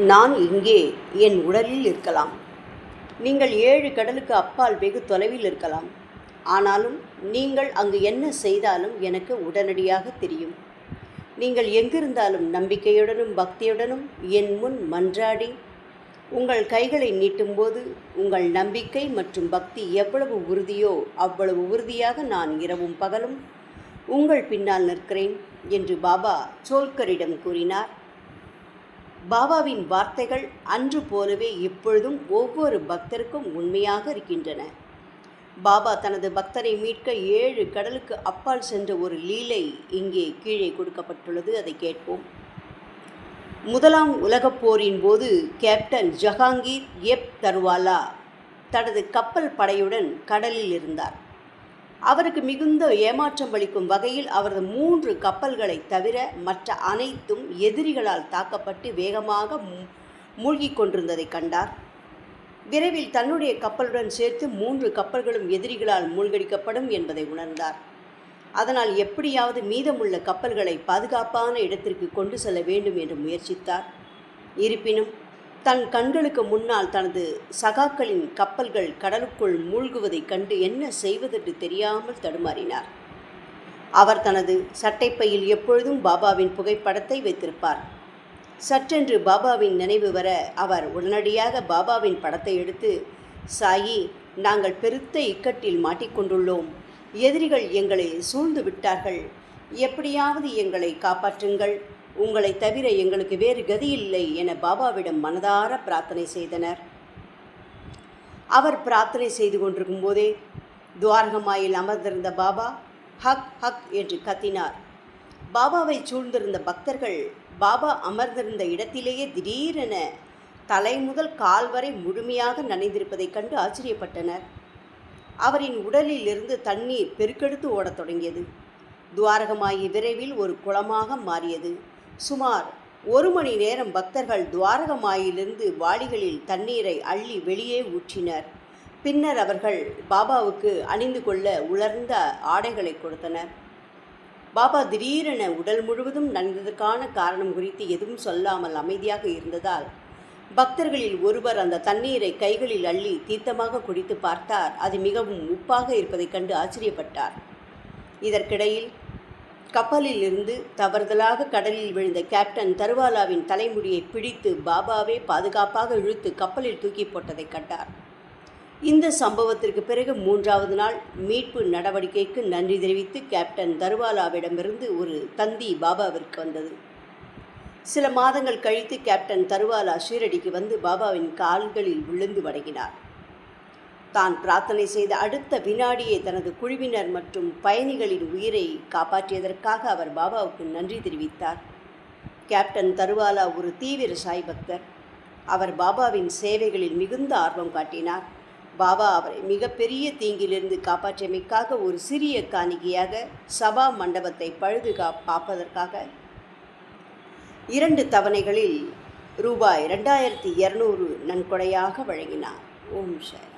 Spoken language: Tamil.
நான் இங்கே என் உடலில் இருக்கலாம். நீங்கள் 7 கடலுக்கு அப்பால் வெகு தொலைவில் இருக்கலாம். ஆனாலும் நீங்கள் அங்கு என்ன செய்தாலும் எனக்கு உடனடியாக தெரியும். நீங்கள் எங்கிருந்தாலும் நம்பிக்கையுடனும் பக்தியுடனும் என் முன் மன்றாடி உங்கள் கைகளை நீட்டும்போது உங்கள் நம்பிக்கை மற்றும் பக்தி எவ்வளவு உறுதியோ அவ்வளவு உறுதியாக நான் இரவும் பகலும் உங்கள் பின்னால் நிற்கிறேன் என்று பாபா சோல்கரிடம் கூறினார். பாபாவின் வார்த்தைகள் அன்று போலவே இப்பொழுதும் ஒவ்வொரு பக்தருக்கும் உண்மையாக இருக்கின்றன. பாபா தனது பக்தரை மீட்க 7 கடலுக்கு அப்பால் சென்ற ஒரு லீலை இங்கே கீழே கொடுக்கப்பட்டுள்ளது. அதை கேட்போம். முதலாம் உலகப் போரின் போது கேப்டன் ஜஹாங்கீர் எப் தர்வாலா தனது கப்பல் படையுடன் கடலில் இருந்தார். அவருக்கு மிகுந்த ஏமாற்றம் அளிக்கும் வகையில் அவரது 3 கப்பல்களை தவிர மற்ற அனைத்தும் எதிரிகளால் தாக்கப்பட்டு வேகமாக மூழ்கி கொண்டிருந்ததை கண்டார். விரைவில் தன்னுடைய கப்பலுடன் சேர்த்து 3 கப்பல்களும் எதிரிகளால் மூழ்கடிக்கப்படும் என்பதை உணர்ந்தார். அதனால் எப்படியாவது மீதமுள்ள கப்பல்களை பாதுகாப்பான இடத்திற்கு கொண்டு செல்ல வேண்டும் என்று முயற்சித்தார். இருப்பினும் தன் கண்களுக்கு முன்னால் தனது சகாக்களின் கப்பல்கள் கடலுக்குள் மூழ்குவதைக் கண்டு என்ன செய்வதென்று தெரியாமல் தடுமாறினார். அவர் தனது சட்டைப்பையில் எப்பொழுதும் பாபாவின் புகைப்படத்தை வைத்திருப்பார். சற்றென்று பாபாவின் நினைவு வர அவர் உடனடியாக பாபாவின் படத்தை எடுத்து, சாயி, நாங்கள் பெருத்த இக்கட்டில் மாட்டிக்கொண்டுள்ளோம். எதிரிகள் எங்களை சூழ்ந்து விட்டார்கள். எப்படியாவது எங்களை காப்பாற்றுங்கள். உங்களை தவிர எங்களுக்கு வேறு கதியில்லை என பாபாவிடம் மனதார பிரார்த்தனை செய்தனர். அவர் பிரார்த்தனை செய்து கொண்டிருக்கும் போதே துவாரகமாயில் அமர்ந்திருந்த பாபா ஹக் ஹக் என்று கத்தினார். பாபாவை சூழ்ந்திருந்த பக்தர்கள் பாபா அமர்ந்திருந்த இடத்திலேயே திடீரென தலை முதல் கால் வரை முழுமையாக நனைந்திருப்பதைக் கண்டு ஆச்சரியப்பட்டனர். அவரின் உடலில் இருந்து தண்ணீர் பெருக்கெடுத்து ஓடத் தொடங்கியது. துவாரகமாயி விரைவில் ஒரு குளமாக மாறியது. சுமார் 1 மணி நேரம் பக்தர்கள் துவாரகமாயிலிருந்து வாளிகளில் தண்ணீரை அள்ளி வெளியே ஊற்றினர். பின்னர் அவர்கள் பாபாவுக்கு அணிந்து கொள்ள உலர்ந்த ஆடைகளை கொடுத்தனர். பாபா திடீரென உடல் முழுவதும் நனைந்ததற்கான காரணம் குறித்து எதுவும் சொல்லாமல் அமைதியாக இருந்ததால் பக்தர்களில் ஒருவர் அந்த தண்ணீரை கைகளில் அள்ளி தீர்த்தமாக குடித்து பார்த்தார். அது மிகவும் உப்பாக இருப்பதைக் கண்டு ஆச்சரியப்பட்டார். இதற்கிடையில் கப்பலில் இருந்து தவறுதலாக கடலில் விழுந்த கேப்டன் தர்வாலாவின் தலைமுடியை பிடித்து பாபாவே பாதுகாப்பாக இழுத்து கப்பலில் தூக்கி போட்டதை கண்டார். இந்த சம்பவத்திற்கு பிறகு 3வது நாள் மீட்பு நடவடிக்கைக்கு நன்றி தெரிவித்து கேப்டன் தர்வாலாவிடமிருந்து ஒரு தந்தி பாபாவிற்கு வந்தது. சில மாதங்கள் கழித்து கேப்டன் தர்வாலா ஷீரடிக்கு வந்து பாபாவின் கால்களில் விழுந்து வணங்கினார். தான் பிரார்த்தனை செய்த அடுத்த வினாடியே தனது குழுவினர் மற்றும் பயணிகளின் உயிரை காப்பாற்றியதற்காக அவர் பாபாவுக்கு நன்றி தெரிவித்தார். கேப்டன் தர்வாலா ஒரு தீவிர சாய் பக்தர். அவர் பாபாவின் சேவைகளில் மிகுந்த ஆர்வம் காட்டினார். பாபா அவரை மிகப்பெரிய தீங்கிலிருந்து காப்பாற்றியமைக்காக ஒரு சிறிய காணிக்கையாக சபா மண்டபத்தை பழுது காப்பதற்காக 2 தவணைகளில் ரூபாய் 2200 நன்கொடையாக வழங்கினார். ஓம் சாய்.